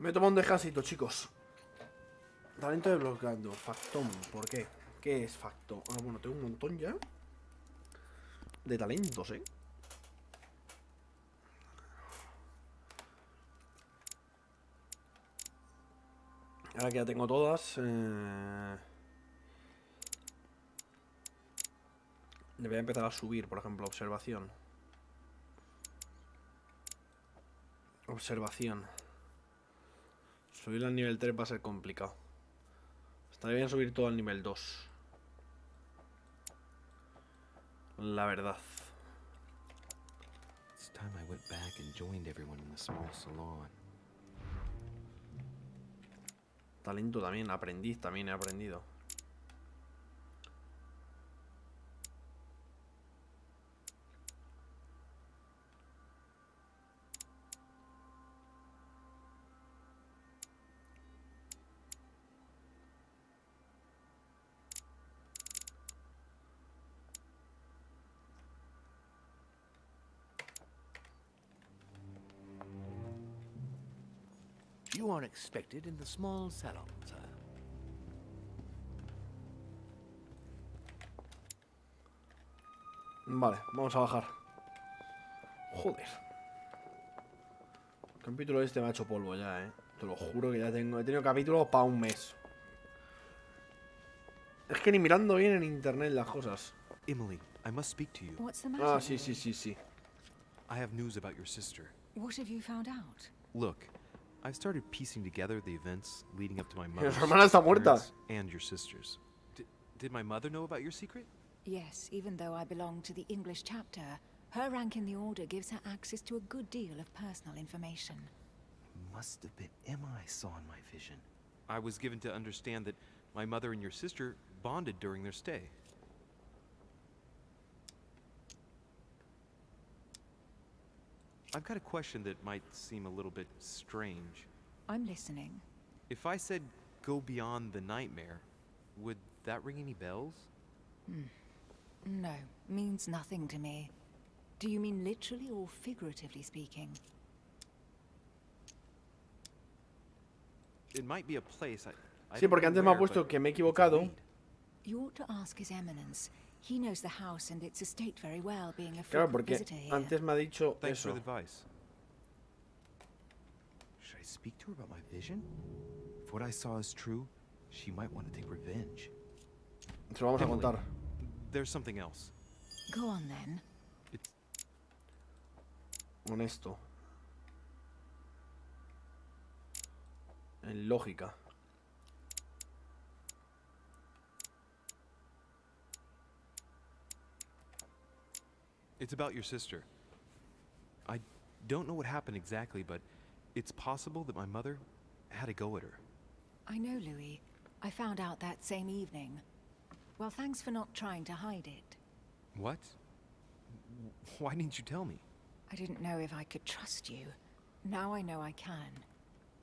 Me he tomado un descansito, chicos. Talento desbloqueado. Factón. ¿Por qué? ¿Qué es factón? Ah, bueno, tengo un montón ya de talentos, ¿eh? Ahora que ya tengo todas, debería empezar a subir, por ejemplo, observación. Observación. Subirlo al nivel 3 va a ser complicado. Estaría bien subir todo al nivel 2. La verdad. It's time I went back and joined everyone in the small salon. Talento también, aprendiz también he aprendido. You are expected in the small salon, sir. Vale, vamos a bajar. Joder. El capítulo este me ha hecho polvo ya, Te lo juro que ya tengo. He tenido capítulos para un mes. Es que ni mirando bien en internet las cosas. Emily, I must speak to you. What's the matter? Ah, sí, sí, sí, sí. I have news about your sister. What have you found out? Look, I've started piecing together the events leading up to my Su mother's hermana está muerta. disappearance and your sister's. Did my mother know about your secret? Yes, even though I belong to the English chapter, her rank in the Order gives her access to a good deal of personal information. Must have been Emma I saw in my vision. I was given to understand that my mother and your sister bonded during their stay. I've got a question that might seem a little bit strange. I'm listening. If I said go beyond the nightmare, would that ring any bells? No, means nothing to me. Do you mean literally or figuratively speaking? It might be a place. I Sí, don't porque know antes me ha where, puesto but que me he it's a equivocado. lead. You ought to ask His Eminence. He knows the house and its estate very well, being a Claro, frequent porque visitor here. antes me ha dicho Thanks for eso. the advice. Should I speak to her about my vision? If what I saw is true, she might want to take revenge. Se lo vamos a Emily, contar. There's something else. Go on then. Honesto. En lógica. It's about your sister. I don't know what happened exactly, but it's possible that my mother had a go at her. I know, Louis. I found out that same evening. Well, thanks for not trying to hide it. What? Why didn't you tell me? I didn't know if I could trust you. Now I know I can.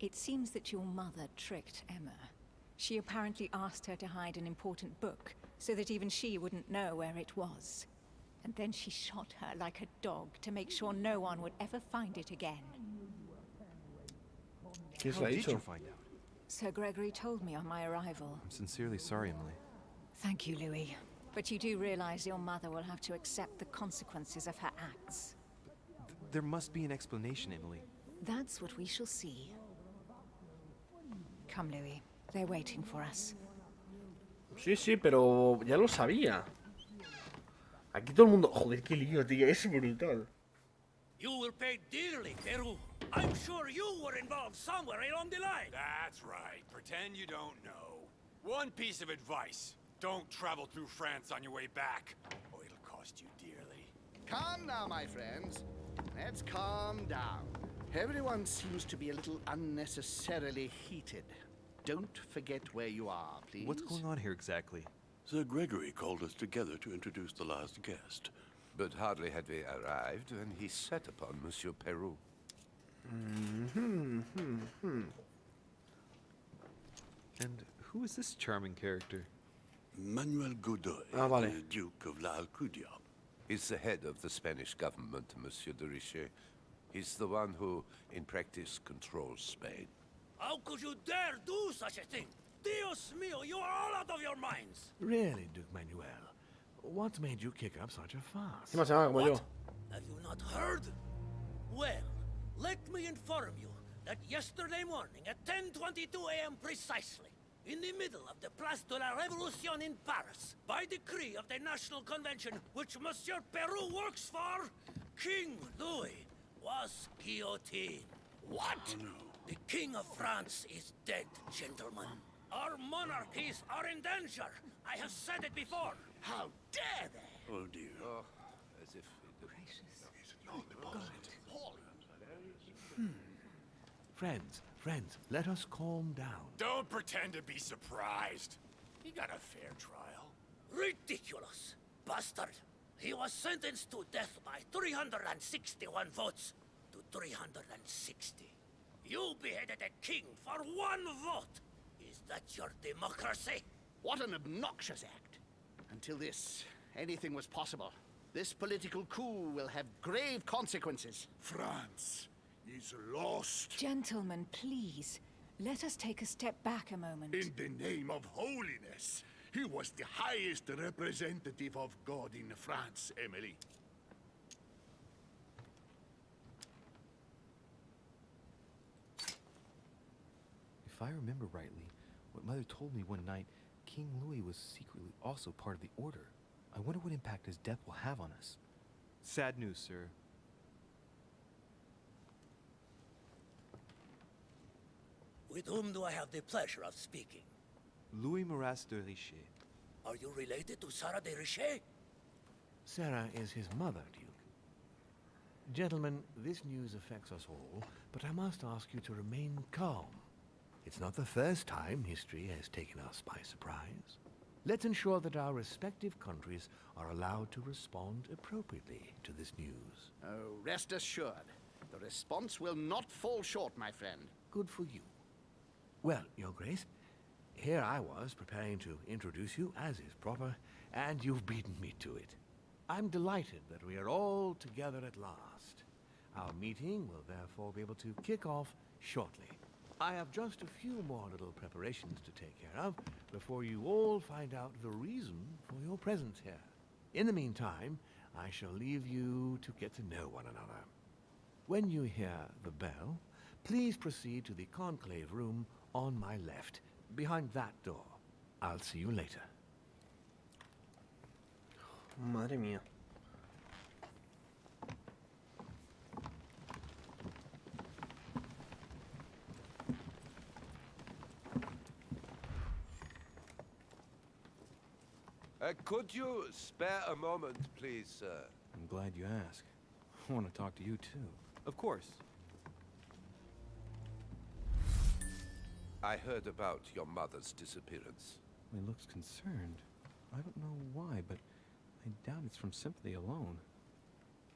It seems that your mother tricked Emma. She apparently asked her to hide an important book, so that even she wouldn't know where it was. And then she shot her like a dog to make sure no one would ever find it again. ¿Quién se How lo ha did you dicho? find out? Sir Gregory told me on my arrival. I'm sincerely sorry, Emily. Thank you, Louis. But you do realize your mother will have to accept the consequences of her acts. There must be an explanation, Emily. That's what we shall see. Come, Louis. They're waiting for us. Sí, sí, pero ya lo sabía. Aquí todo el mundo... Joder, qué lío, tío. Es brutal. You will pay dearly, Peru. I'm sure you were involved somewhere along the line. That's right. Pretend you don't know. One piece of advice. Don't travel through France on your way back, or it'll cost you dearly. Calm now, my friends. Let's calm down. Everyone seems to be a little unnecessarily heated. Don't forget where you are, please. What's going on here exactly? Sir Gregory called us together to introduce the last guest. But hardly had we arrived when he set upon Monsieur Peru. And who is this charming character? Manuel Godoy, Ah, vale. the Duke of La Alcudia. He's the head of the Spanish government, Monsieur de Richet. He's the one who, in practice, controls Spain. How could you dare do such a thing? Dios mío, you are all out of your minds! Really, Duke Manuel? What made you kick up such a fuss? Encima se llama como yo. What? Have you not heard? Well, let me inform you that yesterday morning at 10:22 a.m. precisely, in the middle of the Place de la Révolution in Paris, by decree of the National Convention which Monsieur Peru works for, King Louis was guillotined. What? The King of France is dead, gentlemen. Our monarchies are in danger. I have said it before. How dare they? Oh, dear. Oh, as if... Friends, let us calm down. Don't pretend to be surprised. He got a fair trial. Ridiculous. Bastard. He was sentenced to death by 361 votes to 360. You beheaded a king for one vote. Is that your democracy? What an obnoxious act. Until this, anything was possible. This political coup will have grave consequences. France is lost. Gentlemen, please. Let us take a step back a moment. In the name of holiness. He was the highest representative of God in France, Emily. If I remember rightly, what Mother told me one night, King Louis was secretly also part of the Order. I wonder what impact his death will have on us. Sad news, sir. With whom do I have the pleasure of speaking? Louis Maras de Richer. Are you related to Sarah de Richer? Sarah is his mother, Duke. Gentlemen, this news affects us all, but I must ask you to remain calm. It's not the first time history has taken us by surprise. Let's ensure that our respective countries are allowed to respond appropriately to this news. Oh, rest assured. The response will not fall short, my friend. Good for you. Well, Your Grace, here I was preparing to introduce you as is proper, and you've beaten me to it. I'm delighted that we are all together at last. Our meeting will therefore be able to kick off shortly. I have just a few more little preparations to take care of before you all find out the reason for your presence here. In the meantime, I shall leave you to get to know one another. When you hear the bell, please proceed to the conclave room on my left, behind that door. I'll see you later. Madre mía. Could you spare a moment, please, sir? I'm glad you asked. I want to talk to you too. Of course. I heard about your mother's disappearance. He looks concerned. I don't know why, but I doubt it's from sympathy alone.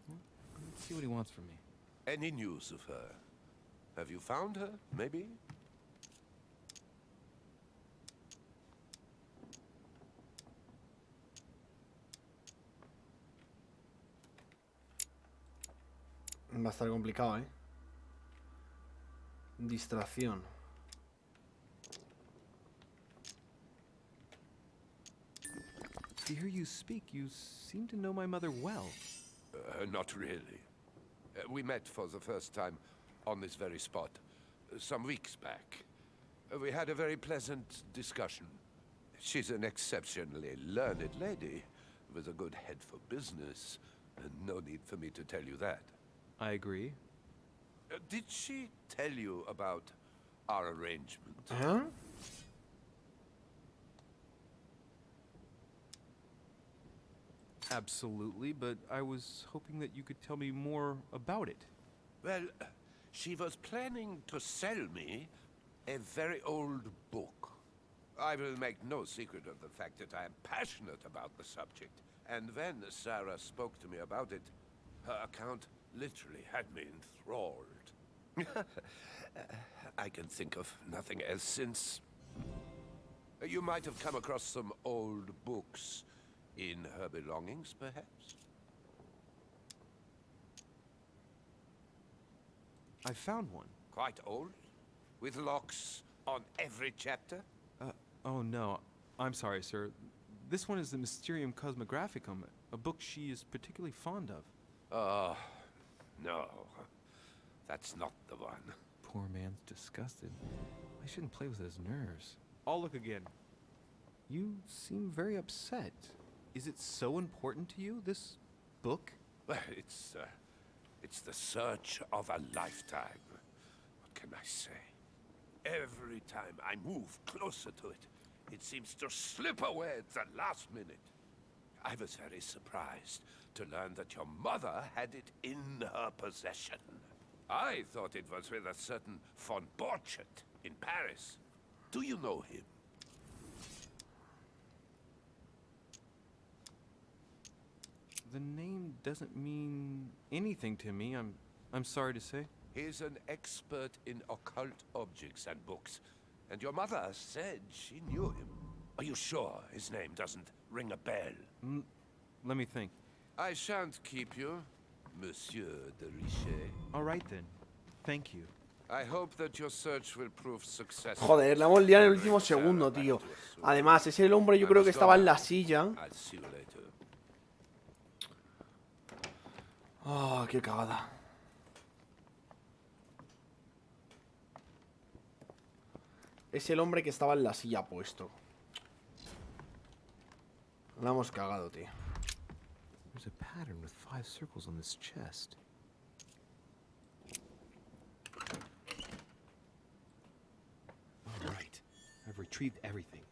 Well, let's see what he wants from me. Any news of her? Have you found her, maybe? Va a estar complicado, ¿eh? Distracción. To hear you speak, you seem to know my mother well. Not really. We met for the first time on this very spot, some weeks back. We had a very pleasant discussion. She's an exceptionally learned lady, with a good head for business, and no need for me to tell you that. I agree. Did she tell you about our arrangement? ¿Eh? Absolutely, but I was hoping that you could tell me more about it. Well, she was planning to sell me a very old book. I will make no secret of the fact that I am passionate about the subject. And when Sarah spoke to me about it, her account literally had me enthralled. I can think of nothing else since. You might have come across some old books in her belongings, perhaps? I found one. Quite old? with locks on every chapter? Oh no, I'm sorry, sir. This one is the Mysterium Cosmographicum, a book she is particularly fond of. Oh, no. That's not the one. Poor man's disgusted. I shouldn't play with his nerves. I'll look again. You seem very upset. Is it so important to you, this book? Well, it's the search of a lifetime. What can I say? Every time I move closer to it, it seems to slip away at the last minute. I was very surprised to learn that your mother had it in her possession. I thought it was with a certain von Borchet in Paris. Do you know him? The name doesn't mean anything to me, I'm sorry to say. He's an expert in occult objects and books, and your mother said she knew him. Are you sure his name doesn't ring a bell? Let me think. I shan't keep you, Monsieur de Richet. All right then. Thank you. I hope that your search will prove successful. Joder, la hemos liado en el último segundo, tío. Además, ese hombre yo creo que estaba en la silla. I'll see you later. Ah, qué cagada. Es el hombre que estaba en la silla puesto. La hemos cagado, tío. There's a pattern with 5 circles on this chest. All right. I've retrieved everything.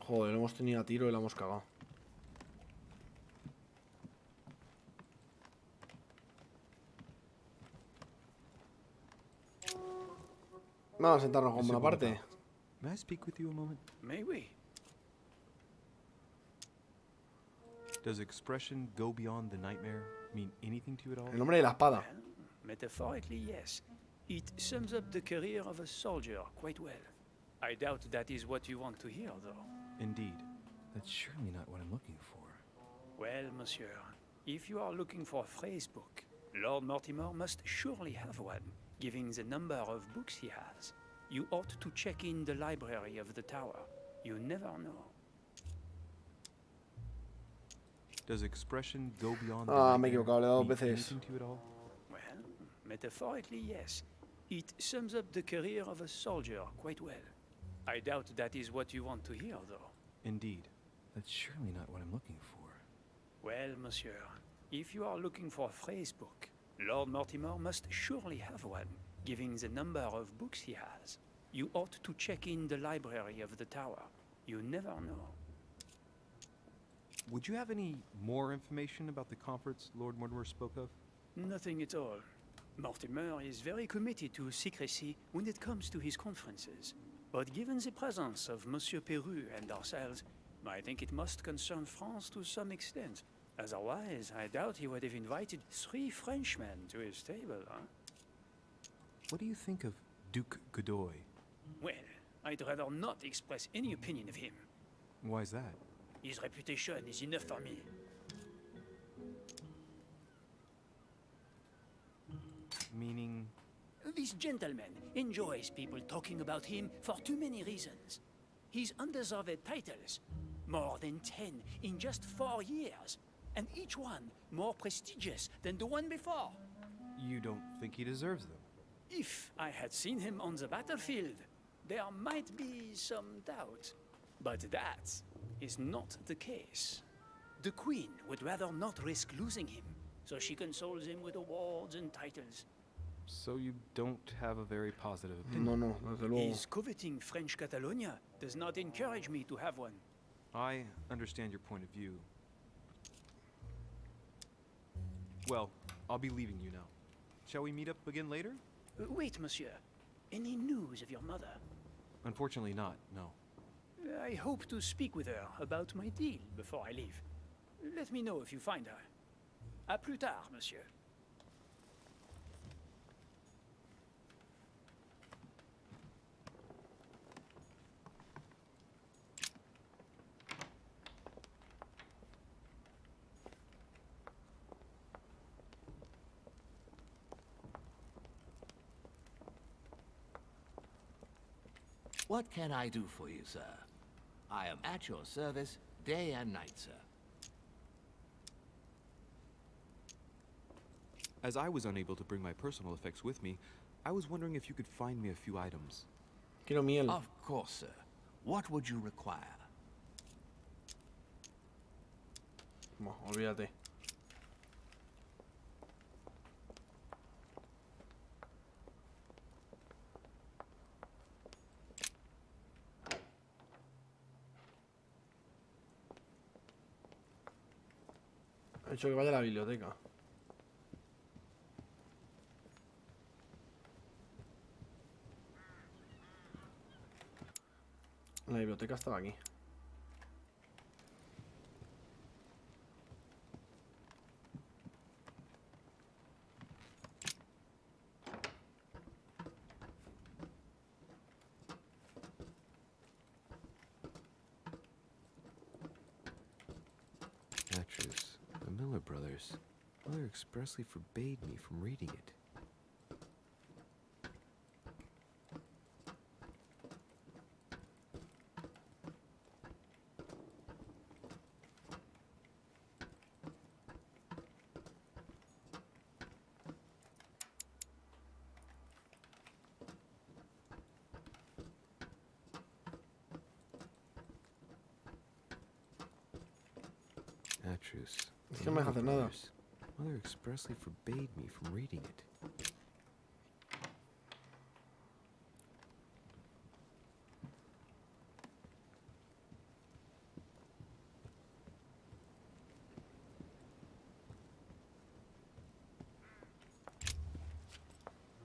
Joder, lo hemos tenido a tiro y la hemos cagado. Vamos a sentarnos con una parte. May I speak with you a moment? May we? Does expression go beyond the nightmare mean anything to you at all? El nombre de la espada. Well, metaphorically, yes. It sums up the career of a soldier quite well. I doubt that is what you want to hear, though. Indeed. That's surely not what I'm looking for. Well, monsieur, if you are looking for a phrase book, Lord Mortimer must surely have one, given the number of books he has. You ought to check in the library of the tower. You never know. Does expression go beyond the Ah, me he nightmare equivocado, le he dado mean dos veces. anything to you at all? Well, metaphorically, yes. It sums up the career of a soldier quite well. I doubt that is what you want to hear, though. Indeed. That's surely not what I'm looking for. Well, monsieur, if you are looking for a phrase book, Lord Mortimer must surely have one, given the number of books he has. You ought to check in the library of the tower. You never know. Would you have any more information about the conference Lord Mortimer spoke of? Nothing at all. Mortimer is very committed to secrecy when it comes to his conferences. But given the presence of Monsieur Peru and ourselves, I think it must concern France to some extent. Otherwise, I doubt he would have invited 3 Frenchmen to his table, huh? What do you think of Duke Godoy? Well, I'd rather not express any opinion of him. Why is that? His reputation is enough for me. Meaning... This gentleman enjoys people talking about him for too many reasons. His undeserved titles, more than 10 in just 4 years, and each one more prestigious than the one before. You don't think he deserves them? If I had seen him on the battlefield, there might be some doubt. But that is not the case. The Queen would rather not risk losing him, so she consoles him with awards and titles. So you don't have a very positive opinion? No, no, desde luego. His coveting French Catalonia does not encourage me to have one. I understand your point of view. Well, I'll be leaving you now. Shall we meet up again later? Wait, monsieur. Any news of your mother? Unfortunately not, no. I hope to speak with her about my deal before I leave. Let me know if you find her. À plus tard, monsieur. What can I do for you, sir? I am at your service day and night, sir. As I was unable to bring my personal effects with me, I was wondering if you could find me a few items. Quiero miel. Of course, sir. What would you require? Bueno, olvídate. He dicho que vaya a la biblioteca. La biblioteca estaba aquí. Actress, the Miller brothers. Mother expressly forbade me from reading it. Actress, Es the que no me deja Miller hacer nada. brothers. Mother expressly forbade me from reading it.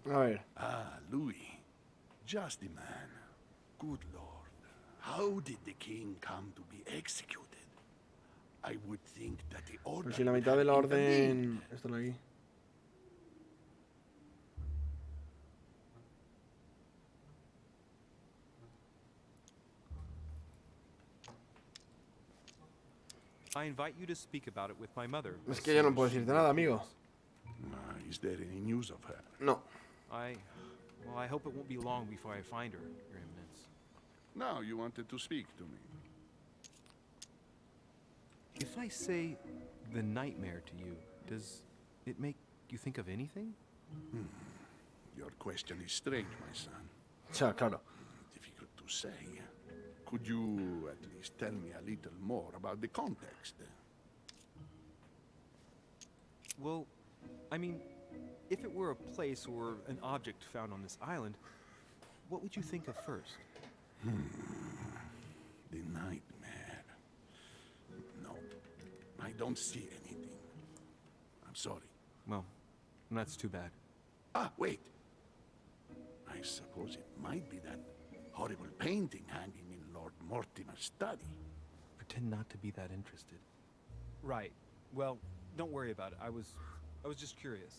A ver. Ah, Louis. Just the man. Good Lord. How did the king come to be executed? I would think that the order Pero si la would mitad de have la intervened. orden están aquí. I invite you to speak about it with my mother. Es as que yo no soon puedo as she decirte nada, amigo. reappears. Is there any news of her? No. Well, I hope it won't be long before I find her, Your Eminence. Now you wanted to speak to me. If I say the nightmare to you, does it make you think of anything? Your question is strange, my son. O sea, claro. Difficult to say. Could you at least tell me a little more about the context? Well, I mean, if it were a place or an object found on this island, what would you think of first? The nightmare. No, I don't see anything. I'm sorry. Well, that's too bad. Ah, wait. I suppose it might be that horrible painting hanging in Lord Mortimer's study. Pretend not to be that interested. Right. Well, don't worry about it. I was just curious.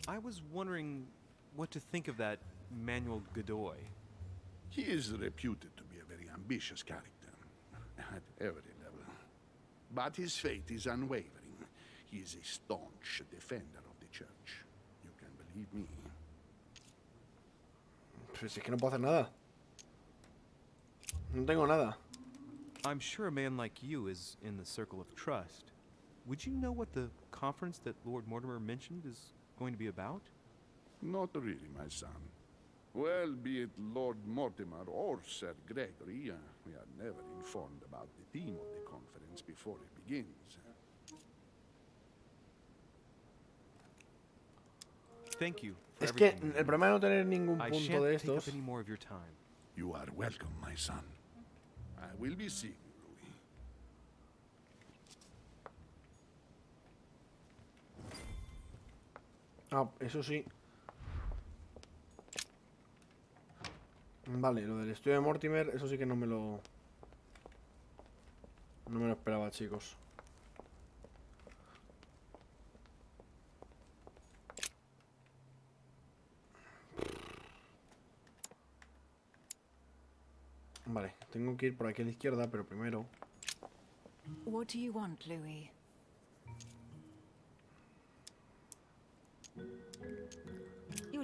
I was wondering what to think of that Manuel Godoy. He is reputed to be a very ambitious character, at every level. But his faith is unwavering. He is a staunch defender of the church. You can believe me. Pues es que no puedo hacer nada. No tengo nada. I'm sure a man like you is in the circle of trust. Would you know what the conference that Lord Mortimer mentioned is going to be about? Not really, my son. Well, be it Lord Mortimer or Sir Gregory, we are never informed about the theme of the conference before it begins. Thank you for Es que everything. el problema de no tener ningún I punto shan't de take up estos. any more of your time. You are welcome, my son. I will be seeing you, Louis. Ah, eso sí. Vale, lo del estudio de Mortimer, eso sí que no me lo... No me lo esperaba, chicos. Vale, tengo que ir por aquí a la izquierda, pero primero... What do you want, Louis? You're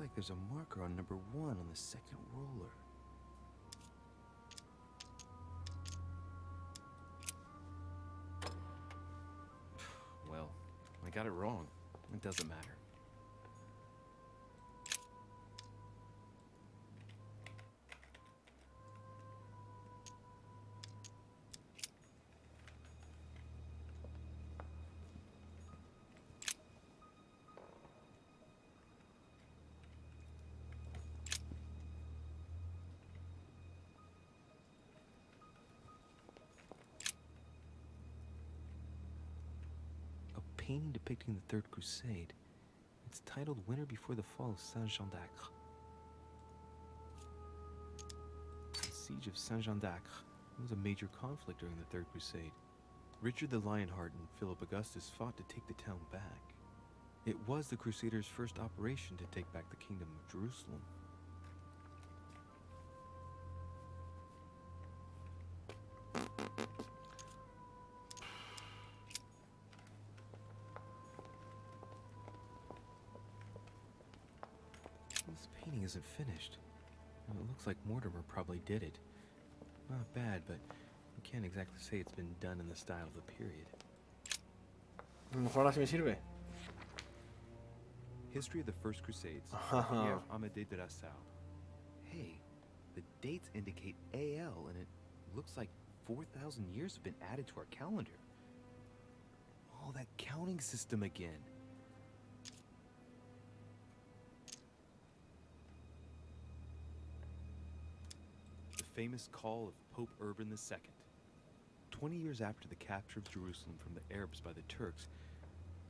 Looks like there's a marker on number 1 on the second roller. Well, I got it wrong. It doesn't matter. Painting depicting the Third Crusade. It's titled Winter Before the Fall of Saint-Jean d'Acre. The Siege of Saint-Jean d'Acre was a major conflict during the Third Crusade. Richard the Lionheart and Philip Augustus fought to take the town back. It was the Crusaders' first operation to take back the Kingdom of Jerusalem. This painting isn't finished. It looks like Mortimer probably did it. Not bad, but you can't exactly say it's been done in the style of the period. A lo mejor ahora sí me sirve. History of the First Crusades. Ajá. Pierre Amédée de Nassau. Hey, the dates indicate AL, and it looks like 4,000 years have been added to our calendar. Oh, that counting system again. The famous call of Pope Urban II. 20 years after the capture of Jerusalem from the Arabs by the Turks,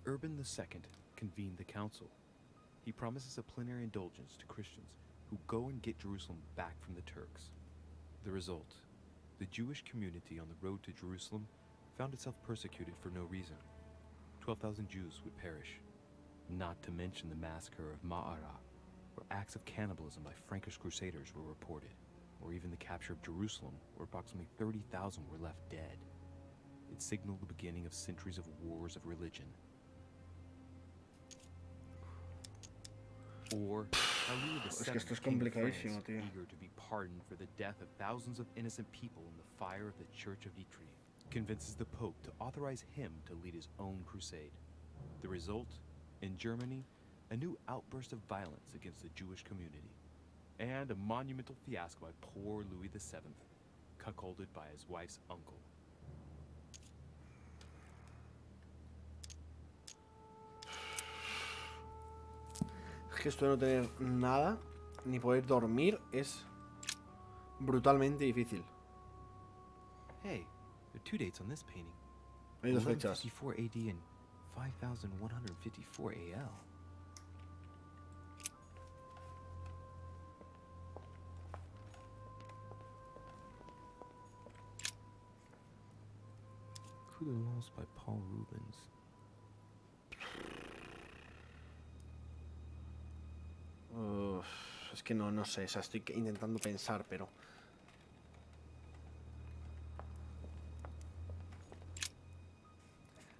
Urban II convened the council. He promises a plenary indulgence to Christians who go and get Jerusalem back from the Turks. The result, the Jewish community on the road to Jerusalem found itself persecuted for no reason. 12,000 Jews would perish. Not to mention the massacre of Ma'ara, where acts of cannibalism by Frankish crusaders were reported, or even the capture of Jerusalem, where approximately 30,000 were left dead. It signaled the beginning of centuries of wars of religion. Or how Louis Es que VII, esto es King of France, complicadísimo, tío. eager to be pardoned for the death of thousands of innocent people in the fire of the Church of Vitry, convinces the Pope to authorize him to lead his own crusade. The result, in Germany, a new outburst of violence against the Jewish community, and a monumental fiasco by poor Louis VII, cuckolded by his wife's uncle. Es que esto de no tener nada, ni poder dormir, es brutalmente difícil. hey, there are 2 dates on this painting. Hay dos fechas. 1154 AD and 5154 AL. Coup de Lance by Paul Rubens. Es que no sé, o sea, estoy intentando pensar, pero...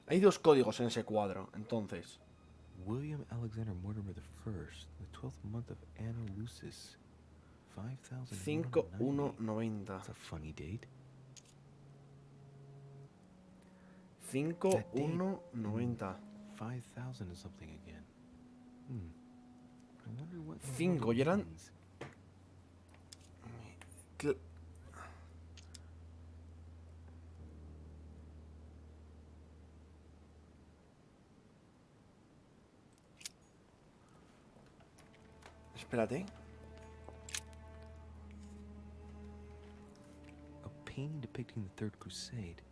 Hay dos códigos en ese cuadro, entonces... William Alexander Mortimer I, the 12th month of Anno Lucis, 5190. 5190. That's a funny date. 5190. 5000 and something again. I wonder what. 5, y eran... means. Espérate. A painting depicting the Third Crusade.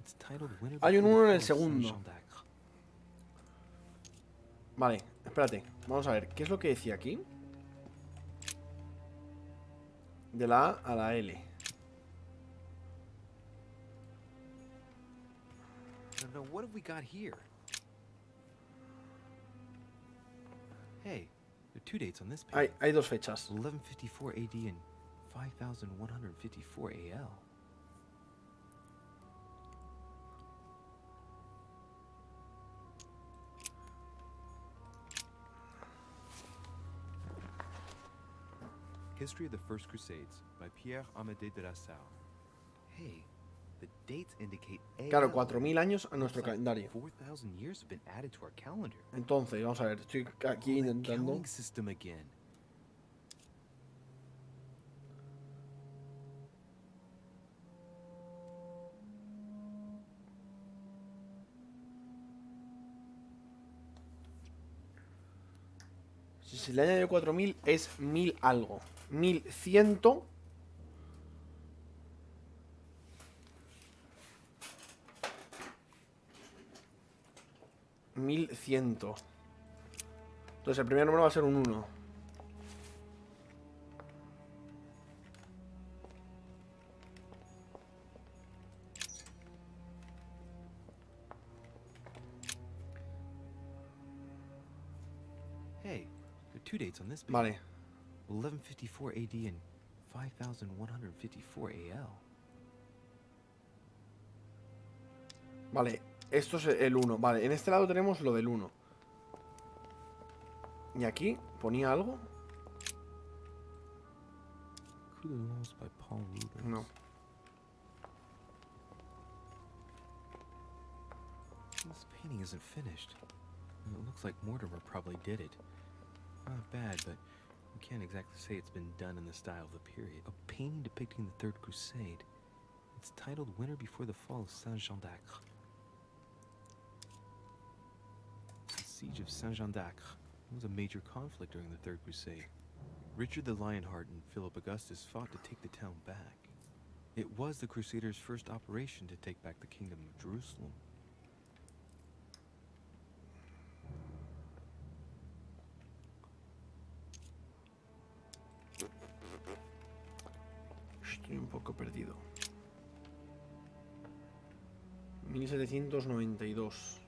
It's titled Winter Hay un Before 1 the en el Fall of segundo. Saint-Jean d'Acre. Vale, espérate. Vamos a ver, ¿qué es lo que decía aquí? De la A a la L. No, what have we got here? Hey, there are 2 dates on this painting. Hay dos fechas. 1154 AD and 5154 AL. History of the First Crusades by Pierre Amédée de Nassau. Hey, the dates indicate Claro, AL. 4000 años a nuestro Looks like calendario. 4,000 years have been added to our calendar. Entonces, vamos a ver, estoy aquí Oh, that intentando... counting system again. Si se le añade 4000 es 1000 algo. 1100. $1100. Entonces el primer número va a ser un 1. Hey, there are two dates on this page. Vale. 1154 AD and 5154 AL. Vale, esto es el 1. Vale, en este lado tenemos lo del 1. ¿Y aquí ponía algo? Coup de Lance by Paul Rubens. No. This painting isn't finished. And it looks like Mortimer probably did it. Not bad, but you can't exactly say it's been done in the style of the period. A painting depicting the Third Crusade. It's titled Winter Before the Fall of Saint-Jean d'Acre. The Siege of Saint-Jean d'Acre was a major conflict during the Third Crusade. Richard the Lionheart and Philip Augustus fought to take the town back. It was the Crusaders' first operation to take back the Kingdom of Jerusalem. Estoy un poco perdido. 1792.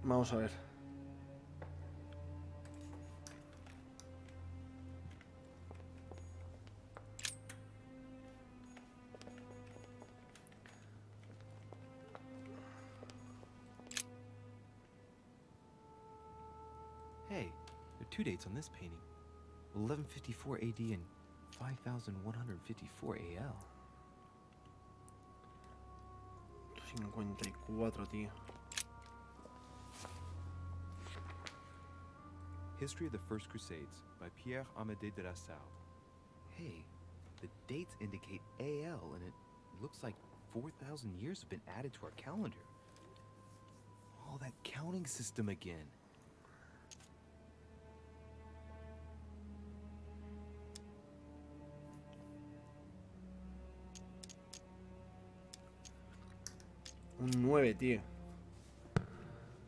Vamos a ver. Hey, there are two dates on this painting. 1154 AD and 5154 AL. 54, tío. History of the First Crusades by Pierre Amédée de Nassau. Hey, the dates indicate AL, and it looks like 4,000 years have been added to our calendar. Oh, that counting system again. Un 9, tío.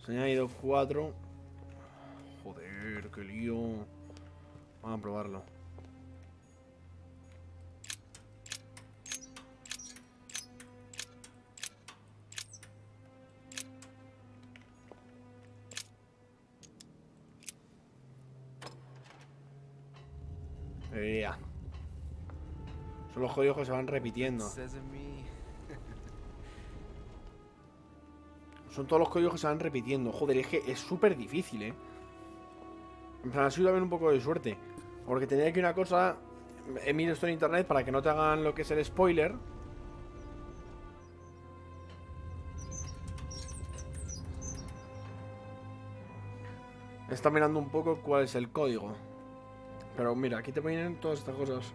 Se han añadido 4. Joder, qué lío. Vamos a probarlo. Ya. Son los códigos que se van repitiendo. Sesame. Son todos los códigos que se van repitiendo. Joder, es que es súper difícil, ¿eh? En plan, ha sido también un poco de suerte. Porque tenía que una cosa... He mirado esto en internet para que no te hagan lo que es el spoiler. Está mirando un poco cuál es el código. Pero mira, aquí te ponen todas estas cosas.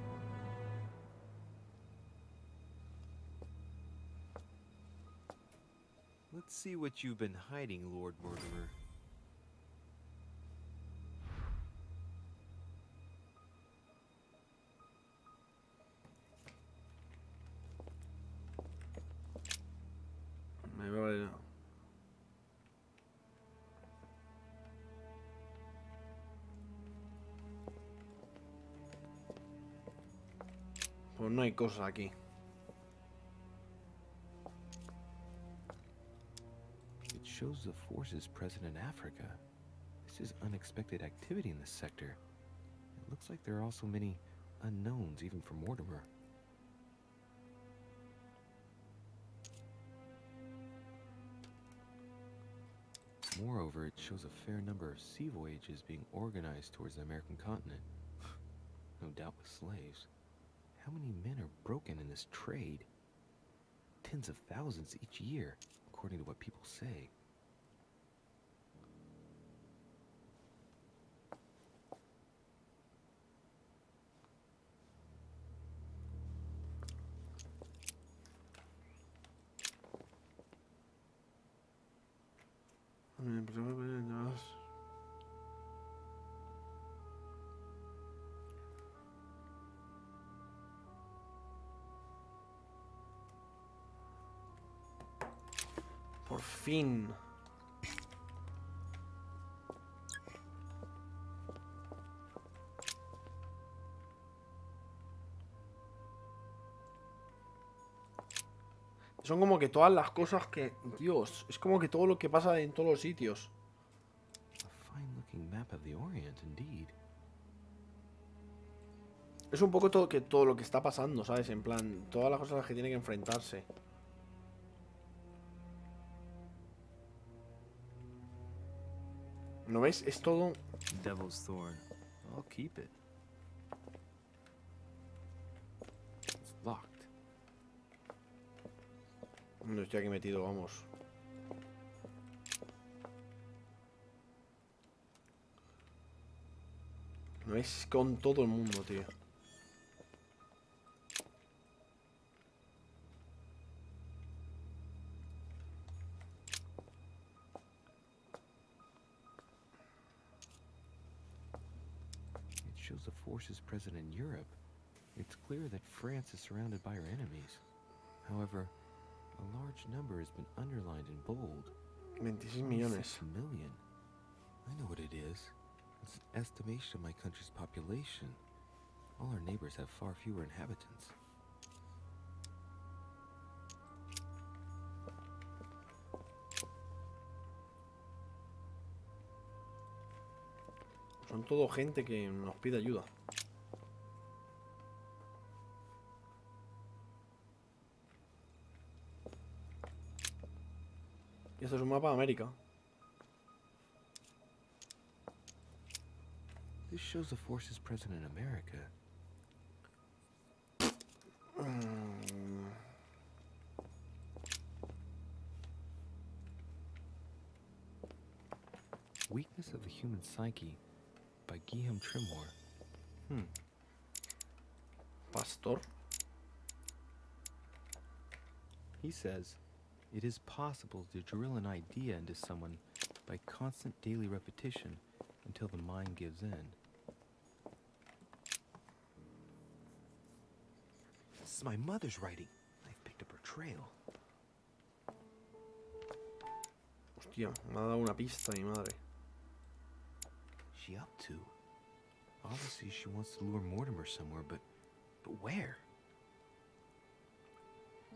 Let's see what you've been hiding, Lord Mortimer. Me vale. Pues no hay cosas aquí. It shows the forces present in Africa. This is unexpected activity in this sector. It looks like there are also many unknowns, even for Mortimer. Moreover, it shows a fair number of sea voyages being organized towards the American continent. No doubt with slaves. How many men are broken in this trade? Tens of thousands each year, according to what people say. Por fin. Son como que todas las cosas que... Dios, es como que todo lo que pasa en todos los sitios. A fine-looking map of the Orient, indeed. Es un poco todo lo que está pasando, ¿sabes? En plan, todas las cosas a las que tiene que enfrentarse. ¿No ves? Es todo... Devil's Thorn. I'll keep it. It's locked. No estoy aquí metido, vamos. No es con todo el mundo, tío. It shows the forces present in Europe. It's clear that France is surrounded by her enemies. However, a large number has been underlined in bold. 26 millones. 6 million. I know what it is. It's an estimation of my country's population. All our neighbors have far fewer inhabitants. Son todo gente que nos pide ayuda. Y esto es un mapa de América. This shows the forces present in America. Weakness of the Human Psyche by Guillaume Trimore. Pastor. He says, it is possible to drill an idea into someone by constant daily repetition until the mind gives in. This is my mother's writing. I've picked up her trail. Hostia, me ha dado una pista, mi madre. She up to? Obviously she wants to lure Mortimer somewhere, but where?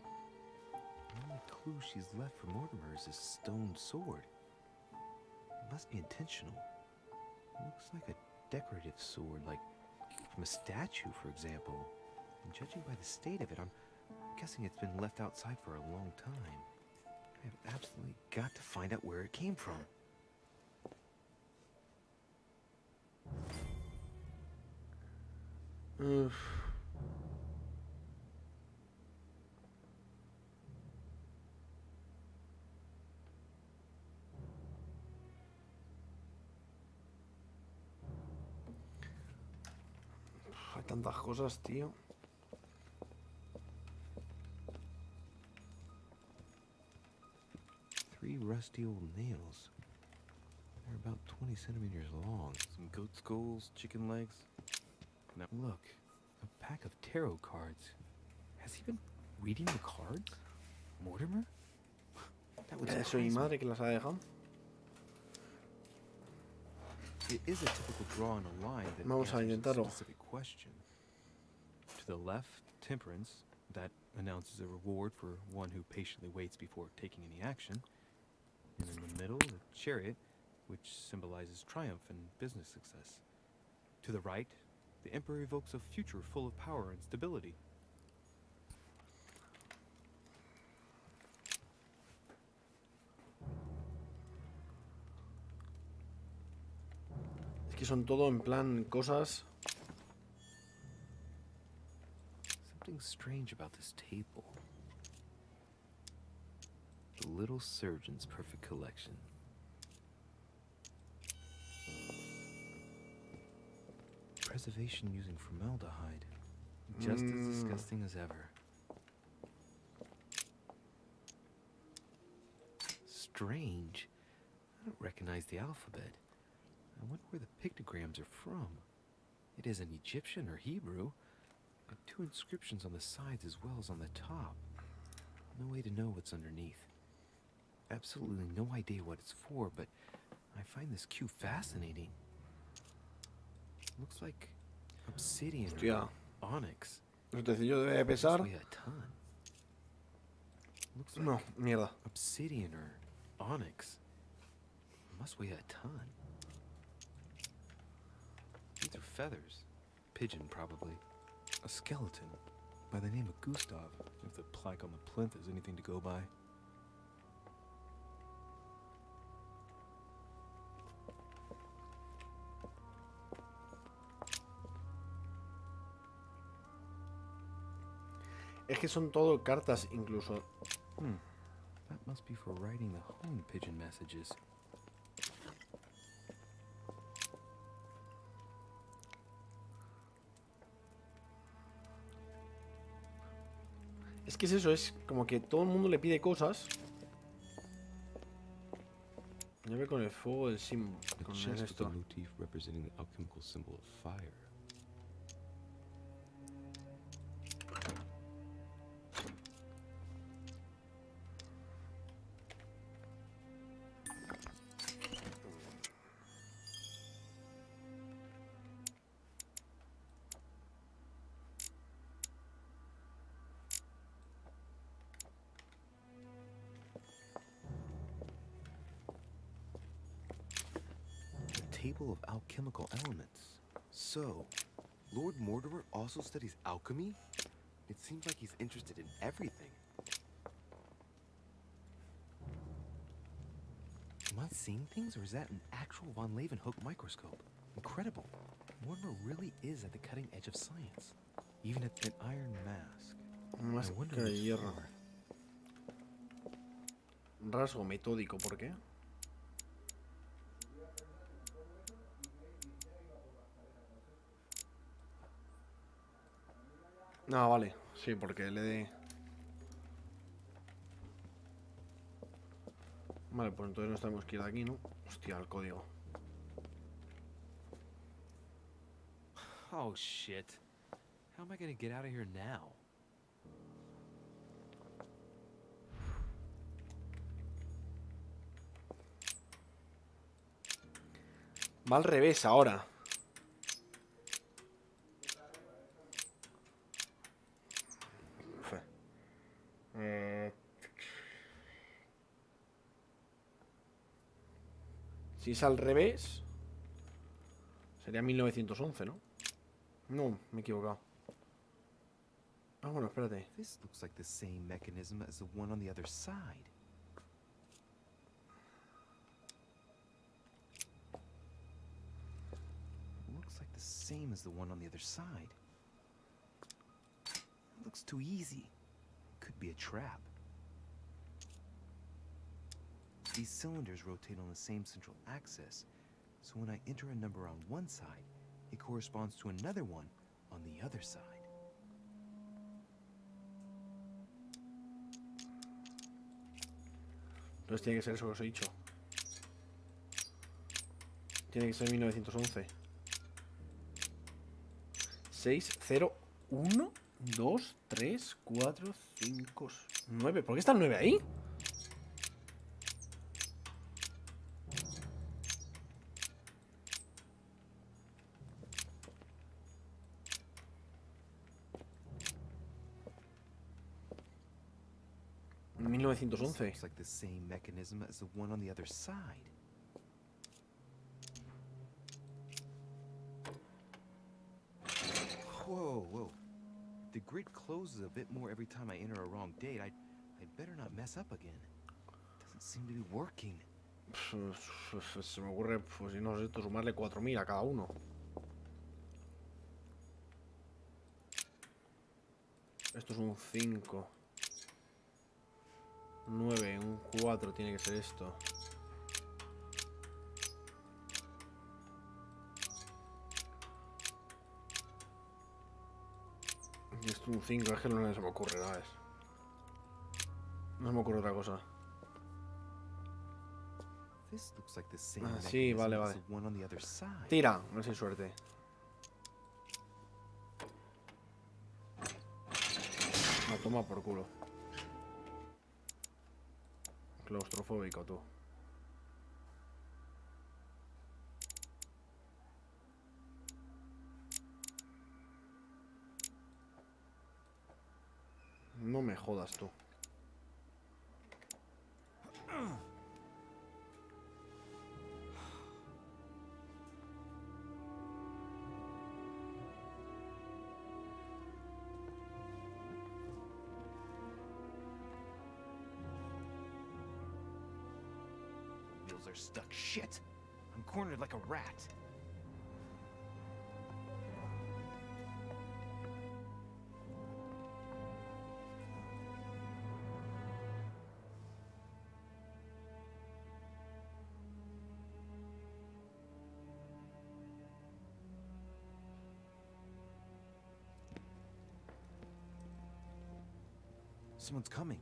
The only clue she's left for Mortimer is his stone sword. It must be intentional. It looks like a decorative sword, like from a statue, for example. And judging by the state of it, I'm guessing it's been left outside for a long time. I have absolutely got to find out where it came from. Hay tantas cosas, tío. Three rusty old nails. They're about 20 centimeters long. Some goat skulls, chicken legs. Now look, a pack of tarot cards. Has he been reading the cards? Mortimer? That would Eso, mi surprise me. madre que las ha dejado. It is a typical draw on a line that Vamos a answers a intentarlo. specific question. To the left, temperance, that announces a reward for one who patiently waits before taking any action. And in the middle, the chariot, which symbolizes triumph and business success. To the right, the emperor evokes a future full of power and stability. Que son todo en plan cosas. Something strange about this table. The Little Surgeon's Perfect Collection. Preservation using formaldehyde. Just as disgusting as ever. Strange. I don't recognize the alphabet. I wonder where the pictograms are from. It isn't Egyptian or Hebrew. Got 2 inscriptions on the sides as well as on the top. No way to know what's underneath. Absolutely no idea what it's for, but I find this cue fascinating. Looks like obsidian Hostia. or onyx. Este sencillo debe de pesar. Must weigh a ton. Looks like No, mierda. obsidian or onyx. Must weigh a ton. These are feathers. Pigeon, probably. A skeleton by the name of Gustav, if the plaque on the plinth is anything to go by. Es que son todo cartas incluso. That must be for writing the home pigeon messages. Es que es eso, es como que todo el mundo le pide cosas. Ya ve con el fuego, el símbolo. A Con chest with a esto. motif representing the alchemical symbol of fire. Table of alchemical elements. So, Lord Mortimer also studies alchemy? It seems like he's interested in everything. Am I seeing things, or is that an actual von Leeuwenhoek microscope? Incredible. Mortimer really is at the cutting edge of science. Even at an iron mask. Más I wonder que de what's hierro. for. Rasgo metódico, ¿por qué? Ah, vale. Sí, porque le de... Vale, pues entonces nos tenemos que ir de aquí, ¿no? Hostia, el código. Oh shit. How am I gonna get out of here now? Va al revés ahora. Si es al revés, sería 1911, ¿no? No, me he equivocado. Ah, bueno, espérate. This looks like the same mechanism as the one on the other side. Looks like the same as the one on the other side. It looks too easy. Could be a trap. These cylinders rotate on the same central axis, so when I enter a number on one side, it corresponds to another one on the other side. Entonces tiene que ser eso que os he dicho. Tiene que ser 1911. 6, 0, 1, 2, 3, 4, 5, 9. ¿Por qué está el 9 ahí? This 1911. looks like the same mechanism as the one on the other side. Whoa, whoa. The grid closes a bit more every time I enter a wrong date. I'd better not mess up again. Doesn't seem to be working. Se me ocurre, pues si no sé, esto, sumarle 4000 a cada uno. Esto es un 5. 9, un 4 tiene que ser esto. Y esto un 5, es que no se me ocurre, ¿sabes? No se me ocurre otra cosa. This looks like the same Ah, sí, vale, mechanism vale. as the one on the other side. Tira, no sé, suerte. No, toma por culo. Claustrofóbico, tú. No me jodas tú. Wheels are stuck. Shit! I'm cornered like a rat. Someone's coming.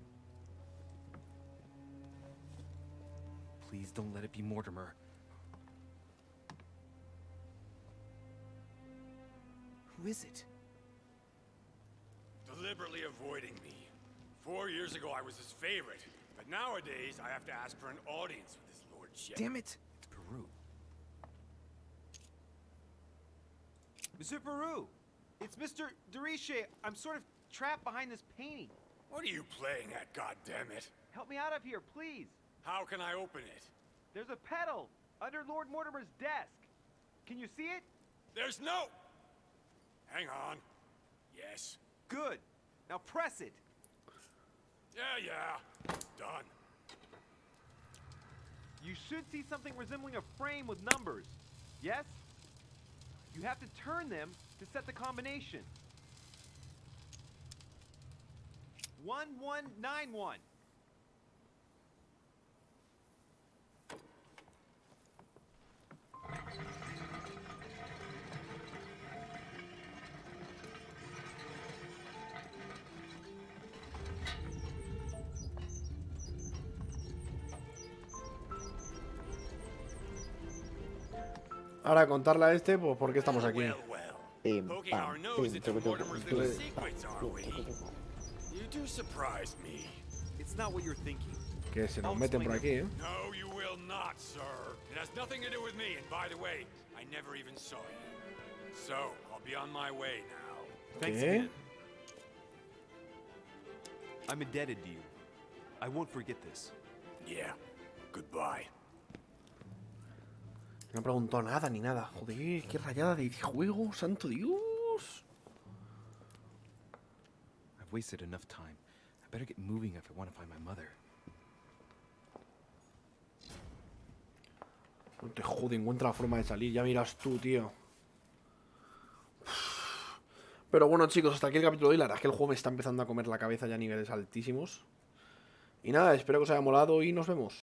Please don't let it be Mortimer. Who is it? Deliberately avoiding me. 4 years ago, I was his favorite. But nowadays, I have to ask for an audience with his lordship. Damn it! It's Peru. Monsieur Peru! It's Mr. Deriche. I'm sort of trapped behind this painting. What are you playing at, goddammit? Help me out of here, please. How can I open it? There's a pedal under Lord Mortimer's desk. Can you see it? There's no... Hang on. Yes. Good. Now press it. Yeah. Done. You should see something resembling a frame with numbers. Yes? You have to turn them to set the combination. 1191. Ahora contarle a este, pues por qué estamos aquí. Well, well. Poking our nose into Mortimer's little secrets, are we? You do surprise me. It's not what you're thinking. Que se nos meten por aquí, ¿eh? No, you will not, sir. It has nothing to do with me, and by the way, I never even saw you. So, I'll be on my way now. Thanks ¿Qué? again. I'm indebted to you. I won't forget this. Yeah. Goodbye. No me preguntó nada ni nada. Joder, qué rayada de juego, santo Dios. I've wasted enough time. I better get moving if I want to find my mother. No te jode, encuentra la forma de salir. Ya miras tú, tío. Pero bueno, chicos, hasta aquí el capítulo de hoy. La verdad es que el juego me está empezando a comer la cabeza ya a niveles altísimos. Y nada, espero que os haya molado y nos vemos.